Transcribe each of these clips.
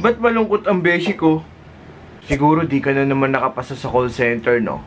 Ba't malungkot ang beshi ko? Siguro di ka na naman nakapasa sa call center, no?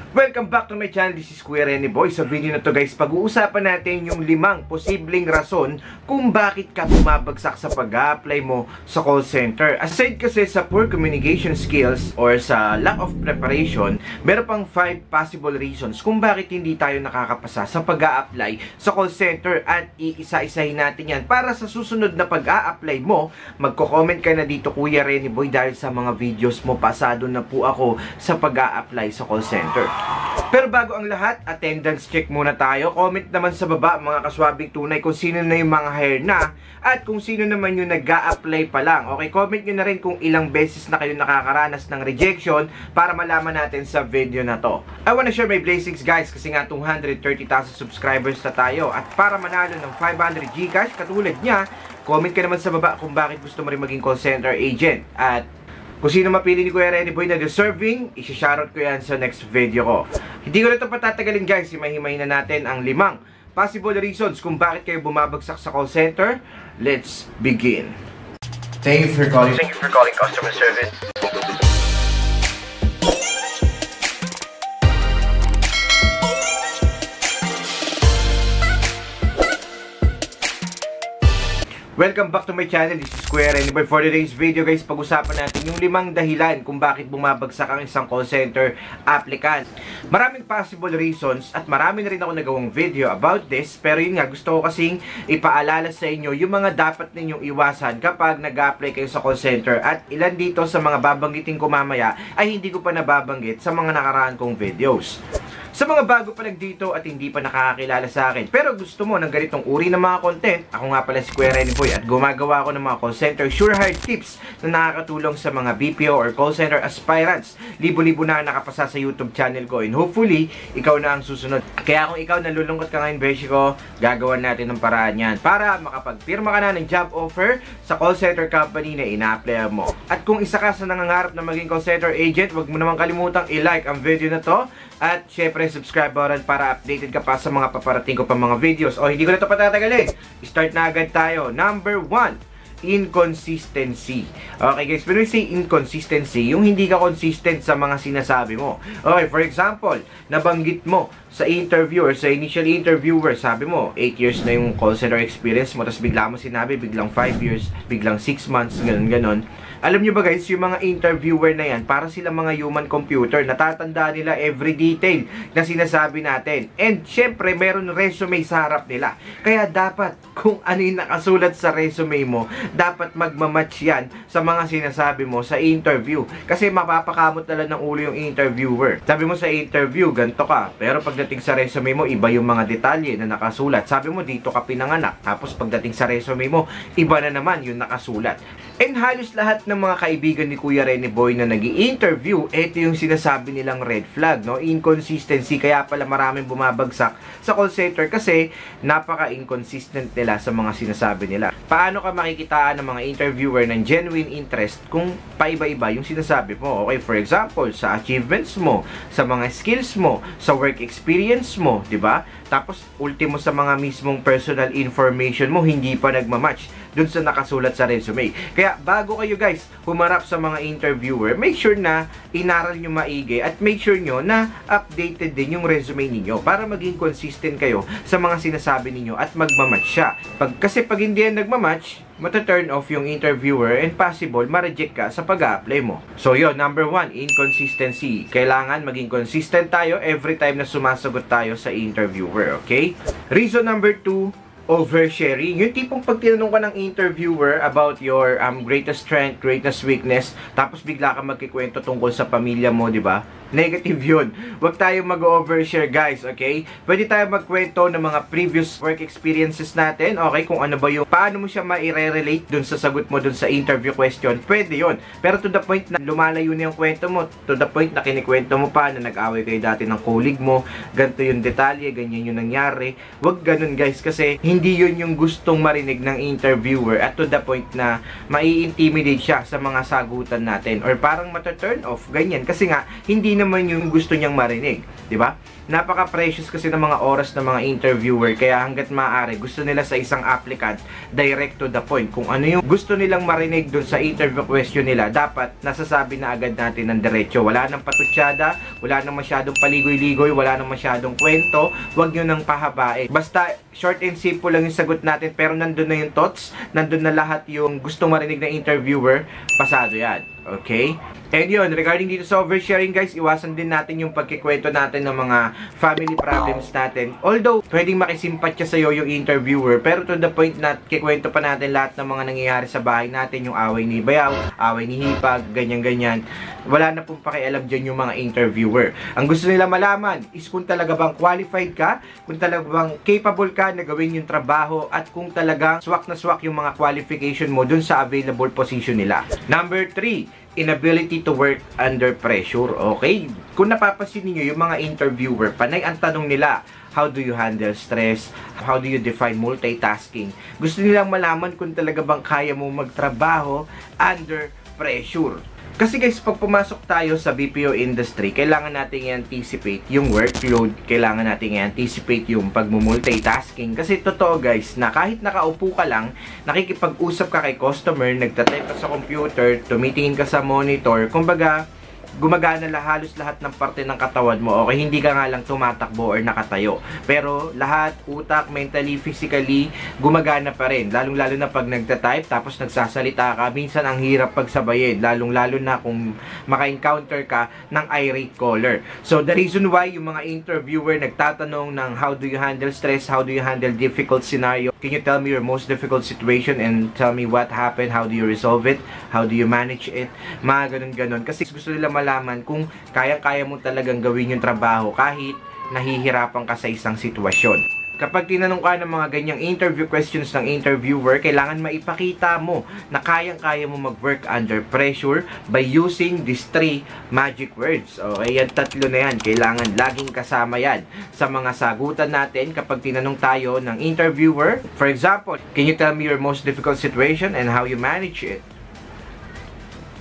Welcome back to my channel. This is Kuya Rene Boy. Sa video na to guys, pag-uusapan natin yung 5 posibleng rason kung bakit ka bumabagsak sa pag-a-apply mo sa call center. Aside kasi sa poor communication skills or sa lack of preparation, meron pang 5 possible reasons kung bakit hindi tayo nakakapasa sa pag-a-apply sa call center, at iisa-isahin natin yan para sa susunod na pag-a-apply mo. Magko-comment ka na dito, Kuya Rene Boy, dahil sa mga videos mo pasado na po ako sa pag-a-apply sa call center. Pero bago ang lahat, attendance check muna tayo. Comment naman sa baba mga kaswabing tunay kung sino na yung mga hire na at kung sino naman yung nag-a-apply pa lang. Okay, comment nyo na rin kung ilang beses na kayo nakakaranas ng rejection para malaman natin sa video na to. I wanna share my blessings guys, kasi nga 230,000 subscribers na tayo, at para manalo ng 500 Gcash katulad niya, comment ka naman sa baba kung bakit gusto mo rin maging call center agent. At kung sino mapili ni Kuya Rene Boy na deserving, isi-shoutout ko yan sa next video ko. Hindi ko na ito patatagalin guys, himay-himay na natin ang 5 possible reasons kung bakit kayo bumabagsak sa call center. Let's begin. Thank you for calling customer service. Welcome back to my channel. This is Kuya Rene Boy. For today's video guys, pag-usapan natin yung 5 dahilan kung bakit bumabagsak ang isang call center applicant. Maraming possible reasons at marami na rin ako nagawang video about this, pero yun nga, gusto ko kasing ipaalala sa inyo yung mga dapat ninyong iwasan kapag nag-apply kayo sa call center, at ilan dito sa mga babanggitin ko mamaya ay hindi ko pa nababanggit sa mga nakaraan kong videos. Sa mga bago pa lang dito at hindi pa nakakakilala sa akin, pero gusto mo ng ganitong uri ng mga content, ako nga pala si Kuya Rene Boy at gumagawa ako ng mga call center sure hard tips na nakakatulong sa mga BPO or call center aspirants. Libo-libo na nakapasa sa YouTube channel ko, and hopefully, ikaw na ang susunod. Kaya kung ikaw nalulungkot ka ngayon, beshi ko, gagawan natin ng paraan yan para makapagpirma ka na ng job offer sa call center company na ina-apply mo. At kung isa ka sa nangangarap na maging call center agent, wag mo naman kalimutang i-like ang video na to, at syempre subscribe button para updated ka pa sa mga paparating ko pa mga videos. O hindi ko na ito patatagalin, start na agad tayo. Number 1, inconsistency. Okay guys, when we say inconsistency, yung hindi ka consistent sa mga sinasabi mo. Okay, for example, nabanggit mo sa interviewer, sa initial interviewer, sabi mo 8 years na yung call center experience mo, tapos bigla mo sinabi biglang 5 years, biglang 6 months, ganon. Alam nyo ba guys, yung mga interviewer na yan, para sila mga human computer, natatanda nila every detail na sinasabi natin. And syempre, meron resume sa harap nila. Kaya dapat, kung ano yung nakasulat sa resume mo, dapat magmamatch yan sa mga sinasabi mo sa interview. Kasi mapapakamot na lang ng ulo yung interviewer. Sabi mo sa interview, ganito ka. Pero pagdating sa resume mo, iba yung mga detalye na nakasulat. Sabi mo, dito ka pinanganak. Tapos pagdating sa resume mo, iba na naman yung nakasulat. And halos lahat ng mga kaibigan ni Kuya Rene Boy na nag-i-interview, ito yung sinasabi nilang red flag, no? Inconsistency. Kaya pala maraming bumabagsak sa call center kasi napaka-inconsistent nila sa mga sinasabi nila. Paano ka makikitaan ng mga interviewer ng genuine interest kung paiba-iba yung sinasabi mo? Okay, for example, sa achievements mo, sa mga skills mo, sa work experience mo, di ba? Tapos, ultimo sa mga mismong personal information mo, hindi pa nagmamatch dun sa nakasulat sa resume. Kaya, bago kayo guys humarap sa mga interviewer, make sure na inaral nyo maigi at make sure nyo na updated din yung resume ninyo para maging consistent kayo sa mga sinasabi ninyo at magmamatch siya. Kasi pag hindi yan nagmamatch, mata-turn off yung interviewer and possible ma-reject ka sa pag-a-apply mo. So yun, number 1, inconsistency. Kailangan maging consistent tayo every time na sumasagot tayo sa interviewer, okay? Reason number 2, oversharing. Yung tipong pag tinanong ka ng interviewer about your greatest strength, greatest weakness, tapos bigla ka magkikwento tungkol sa pamilya mo, di ba? Negative yun. Huwag tayo mag-overshare guys, okay? Pwede tayo magkwento ng mga previous work experiences natin, okay? Kung ano ba yung, paano mo siya ma-relate dun sa sagot mo dun sa interview question, pwede yun. Pero to the point na lumalayo na yung kwento mo, to the point na kinikwento mo pa na nag-away kayo dati ng colleague mo, ganito yung detalye, ganyan yung nangyari. Huwag ganun guys, kasi hindi yun yung gustong marinig ng interviewer, at to the point na mai-intimidate siya sa mga sagutan natin or parang mata-turn off, ganyan. Kasi nga, hindi hindi naman yung gusto niyang marinig, di ba? Napaka-precious kasi ng mga oras ng mga interviewer, kaya hanggat maaari gusto nila sa isang applicant direct to the point. Kung ano yung gusto nilang marinig dun sa interview question nila, dapat nasasabi na agad natin ng diretso. Wala nang patutsada, wala nang masyadong paligoy-ligoy, wala nang masyadong kwento, wag nyo nang pahabain. Basta short and simple lang yung sagot natin, pero nandun na yung thoughts, nandun na lahat yung gusto marinig ng interviewer, pasado yan. Okay? And yun, regarding dito sa oversharing guys, iwasan din natin yung pagkikwento natin ng mga family problems natin. Although, pwedeng makisimpatya sa'yo yung interviewer, pero to the point na kikwento pa natin lahat ng mga nangyayari sa bahay natin, yung away ni Bayaw, away ni Hipag, ganyan-ganyan. Wala na pong pakialam dyan yung mga interviewer. Ang gusto nila malaman is kung talaga bang qualified ka, kung talaga bang capable ka na gawin yung trabaho, at kung talagang swak na swak yung mga qualification mo dun sa available position nila. Number 3, inability to work under pressure. Okay? Kung napapansin niyo yung mga interviewer, panay ang tanong nila, how do you handle stress? How do you define multitasking? Gusto nilang malaman kung talaga bang kaya mo magtrabaho under pressure. Kasi guys, pag pumasok tayo sa BPO industry, kailangan nating i-anticipate yung workload, kailangan nating i-anticipate yung pagmumultitasking. Kasi totoo guys, na kahit nakaupo ka lang, nakikipag-usap ka kay customer, nagtatype ka sa computer, tumitingin ka sa monitor, kumbaga, gumagana halos lahat ng parte ng katawan mo. Okay, hindi ka nga lang tumatakbo or nakatayo. Pero lahat, utak, mentally, physically, gumagana pa rin. Lalong-lalo na pag nagtatype, tapos nagsasalita ka, minsan ang hirap pagsabayin. Lalong-lalo na kung maka-encounter ka ng irate caller. So, the reason why yung mga interviewer nagtatanong ng how do you handle stress, how do you handle difficult scenario, can you tell me your most difficult situation and tell me what happened, how do you resolve it, how do you manage it, mga ganun-ganun. Kasi gusto nila malaman kung kaya-kaya mo talagang gawin yung trabaho kahit nahihirapan ka sa isang sitwasyon. Kapag tinanong ka ng mga ganyang interview questions ng interviewer, kailangan maipakita mo na kayang-kaya mo mag-work under pressure by using these 3 magic words. Okay, yan 3 na yan. Kailangan laging kasama yan sa mga sagutan natin kapag tinanong tayo ng interviewer. For example, can you tell me your most difficult situation and how you manage it?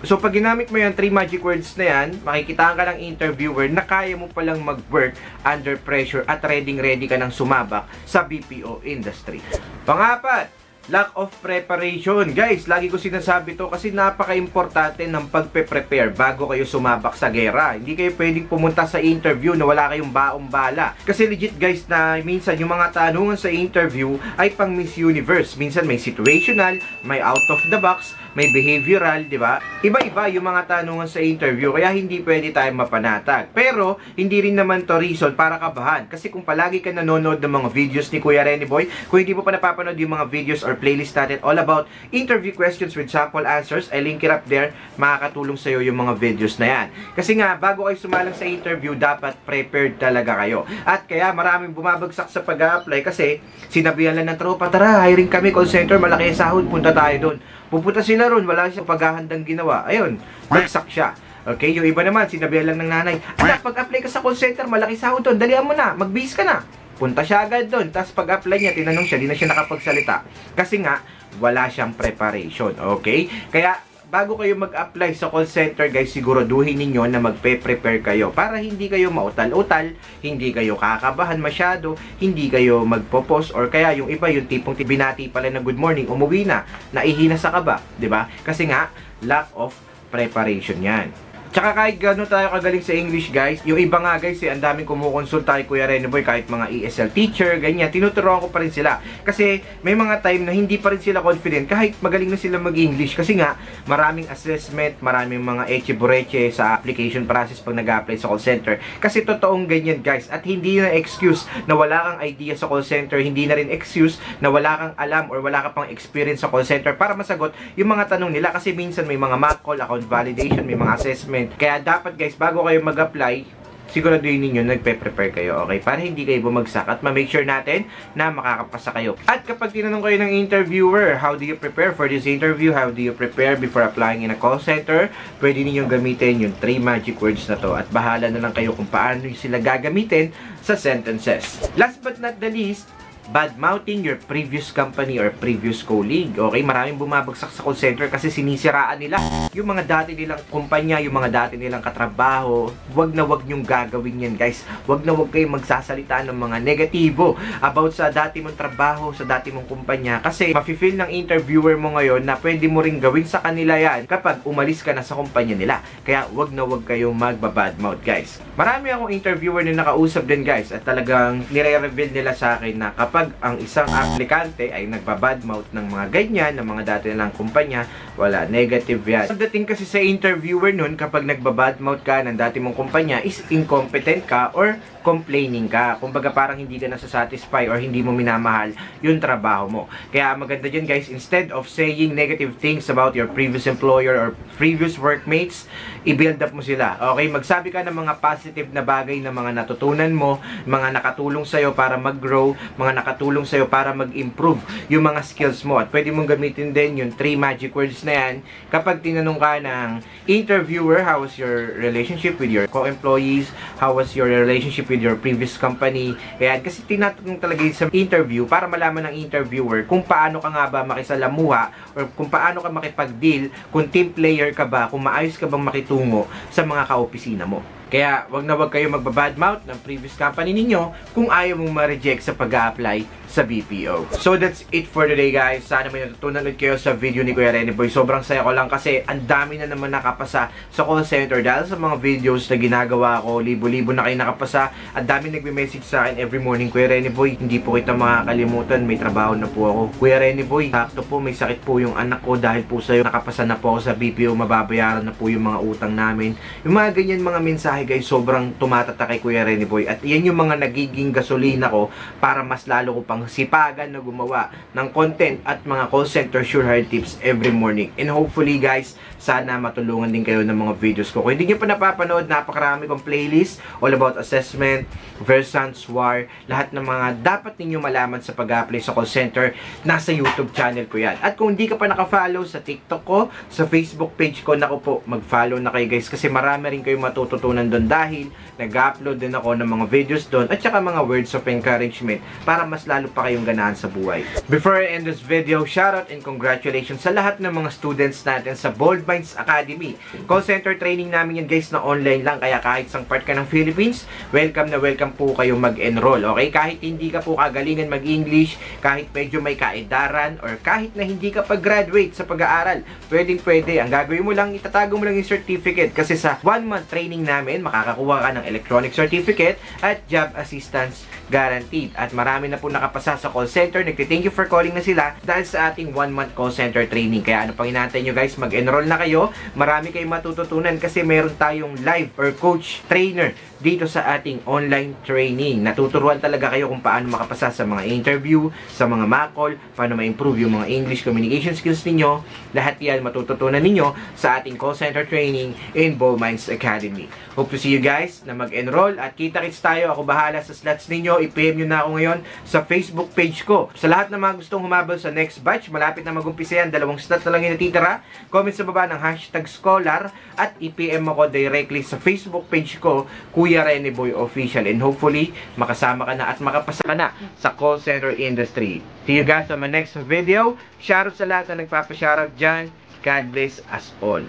So, pag ginamit mo yung 3 magic words na yan, makikitaan ka ng interviewer na kaya mo palang mag-work under pressure at ready ka ng sumabak sa BPO industry. Pang-4, lack of preparation. Guys, lagi ko sinasabi to kasi napaka-importante ng pagpe-prepare bago kayo sumabak sa gera. Hindi kayo pwedeng pumunta sa interview na wala kayong baong bala. Kasi legit guys na minsan yung mga tanungan sa interview ay pang Miss Universe. Minsan may situational, may out of the box, may behavioral, di ba? Iba-iba yung mga tanungan sa interview, kaya hindi pwede tayo mapanatag. Pero, hindi rin naman to reason para kabahan. Kasi kung palagi ka nanonood ng mga videos ni Kuya Renny Boy, kung hindi mo pa napapanood yung mga videos or playlist natin all about interview questions with sample answers, I link it up there, makakatulong sa'yo yung mga videos na yan. Kasi nga, bago kayo sumalang sa interview, dapat prepared talaga kayo. At kaya maraming bumabagsak sa pag-a-apply kasi sinabihan lang ng tropa, tara, hiring kami, call center, malaki sahod, punta tayo doon. Pupunta sila ron, wala siyang paghahandang ginawa. Ayun, bagsak siya. Okay, yung iba naman, sinabihan lang ng nanay, anak, pag-apply ka sa call center, malaki sahod doon, dalihan mo na, mag-base ka na. Punta siya agad doon, tapos pag-apply niya, tinanong siya, di na siya nakapagsalita. Kasi nga, wala siyang preparation. Okay? Kaya, bago kayo mag-apply sa call center, guys, siguraduhin ninyo na magpe-prepare kayo para hindi kayo mautal-utal, hindi kayo kakabahan masyado, hindi kayo magpo-post, or kaya yung iba, yung tipong binati pala na good morning, umuwi na, naihina sa kaba, di ba? Kasi nga, lack of preparation yan. Tsaka kahit gano'n tayo kagaling sa English guys, yung iba nga guys ang daming kumukonsulta kay Kuya Renny Boy, kahit mga ESL teacher, ganyan, tinuturuan ko pa rin sila. Kasi may mga time na hindi pa rin sila confident kahit magaling na sila mag-English. Kasi nga, maraming assessment, maraming mga eche-bureche sa application process pag nag-apply sa call center. Kasi totoong ganyan guys, at hindi na excuse na wala kang idea sa call center, hindi na rin excuse na wala kang alam or wala ka pang experience sa call center para masagot yung mga tanong nila. Kasi minsan may mga mock call, account validation, may mga assessment. Kaya dapat guys, bago kayo mag-apply, siguraduhin ninyo nagpe-prepare kayo, okay? Para hindi kayo bumagsak at ma-make sure natin na makakapasa kayo. At kapag tinanong kayo ng interviewer, how do you prepare for this interview? How do you prepare before applying in a call center? Pwede ninyong gamitin yung 3 magic words na to at bahala na lang kayo kung paano sila gagamitin sa sentences. Last but not the least, bad-mouthing your previous company or previous colleague. Okay, maraming bumabagsak sa call center kasi sinisiraan nila yung mga dati nilang kumpanya, yung mga dati nilang katrabaho. Wag na wag nyong gagawin yan, guys. Wag na wag kayong magsasalita ng mga negatibo about sa dati mong trabaho, sa dati mong kumpanya, kasi mafe-feel ng interviewer mo ngayon na pwede mo ring gawin sa kanila yan kapag umalis ka na sa kumpanya nila. Kaya wag na wag kayong magbabadmouth, guys. Marami akong interviewer na nakausap din, guys, at talagang nire-reveal nila sa akin na kapag ang isang aplikante ay nagbabadmouth ng mga ganyan, ng mga dati nilang kumpanya, wala, negative yan. Pagdating kasi sa interviewer nun, kapag nagbabadmouth ka ng dati mong kumpanya, is incompetent ka or complaining ka. Kumbaga parang hindi ka nasasatisfy or hindi mo minamahal yung trabaho mo. Kaya maganda dyan, guys, instead of saying negative things about your previous employer or previous workmates, i-build up mo sila. Okay, magsabi ka ng mga positive na bagay na mga natutunan mo, mga nakatulong sa'yo para mag-grow, mga nakatulong sa'yo para mag-improve yung mga skills mo. At pwede mong gamitin din yung 3 magic words na yan kapag tinanong ka ng interviewer, how was your relationship with your co-employees, how was your relationship with your previous company. Kaya kasi tinatanong talaga sa interview para malaman ng interviewer kung paano ka nga ba makisalamuha or kung paano ka makipag-deal, kung team player ka ba, kung maayos ka bang makitungo sa mga kaopisina mo. Kaya wag na wag kayo magbabadmouth ng previous company ninyo kung ayaw mong ma-reject sa pag-a-apply sa BPO. So that's it for today, guys. Sana may natutunan ulit kayo sa video ni Kuya Rene Boy. Sobrang saya ko lang kasi ang dami na naman nakapasa sa call center dahil sa mga videos na ginagawa ko. Libo-libo na kayo nakapasa. Ang dami nagme-message sa akin every morning, Kuya Rene Boy, hindi po kita makakalimutan, may trabaho na po ako. Kuya Rene Boy, sakto po, may sakit po yung anak ko dahil po sa'yo nakapasa na po ako sa BPO, mababayaran na po yung mga utang namin. Yung mga ganyan mga mensahe, guys, sobrang tumatatak kay Kuya Rene Boy. At yan yung mga nagiging gasolina ko para mas lalo ko pang sipagan na gumawa ng content at mga call center sure hire tips every morning. And hopefully, guys, sana matulungan din kayo ng mga videos ko. Kung hindi nyo pa napapanood, napakarami kong playlist all about assessment, Versant, SWAR, lahat ng mga dapat ninyo malaman sa pag-apply sa call center, nasa YouTube channel ko yan. At kung hindi ka pa naka-follow sa TikTok ko, sa Facebook page ko, naku po, mag-follow na kayo, guys, kasi marami rin kayo matututunan doon dahil nag-upload din ako ng mga videos doon at saka mga words of encouragement para mas lalo pa kayong ganahan sa buhay. Before I end this video, shoutout and congratulations sa lahat ng mga students natin sa Bold Minds Academy. Call center training namin yan, guys, na online lang, kaya kahit sang part ka ng Philippines, welcome na welcome po kayo mag-enroll. Okay? Kahit hindi ka po kagalingan mag-English, kahit medyo may kaedaran, or kahit na hindi ka pag-graduate sa pag-aaral, pwedeng-pwede. Ang gagawin mo lang, itatago mo lang yung certificate kasi sa 1-month training namin, makakakuha ka ng electronic certificate at job assistance guaranteed. At marami na po nakapasa sa call center. Nagti-thank you for calling na sila dahil sa ating 1-month call center training. Kaya ano pang inaantay nyo, guys? Mag-enroll na kayo. Marami kayong matututunan kasi meron tayong live or coach trainer dito sa ating online training. Natuturuan talaga kayo kung paano makapasa sa mga interview, sa mga mock call, paano ma-improve yung mga English communication skills ninyo. Lahat yan matututunan ninyo sa ating call center training in Bold Minds Academy. Hope to see you guys na mag-enroll at kita-kits tayo. Ako bahala sa slots ninyo. I-PM nyo na ako ngayon sa Facebook page ko. Sa lahat ng mga gustong humabol sa next batch, malapit na mag-umpisa yan. 2 slot na lang yung natitira. Comment sa baba ng #scholar at i-PM ako directly sa Facebook page ko, Kuya Rene Boy Official. And hopefully, makasama ka na at makapasa ka na sa call center industry. See you guys on my next video. Shoutout sa lahat na nagpapashoutout dyan. God bless us all.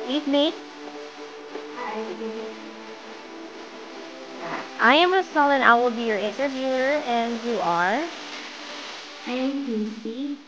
Evening. I am Rosal and I will be your interviewer, and you are? I am Lucy.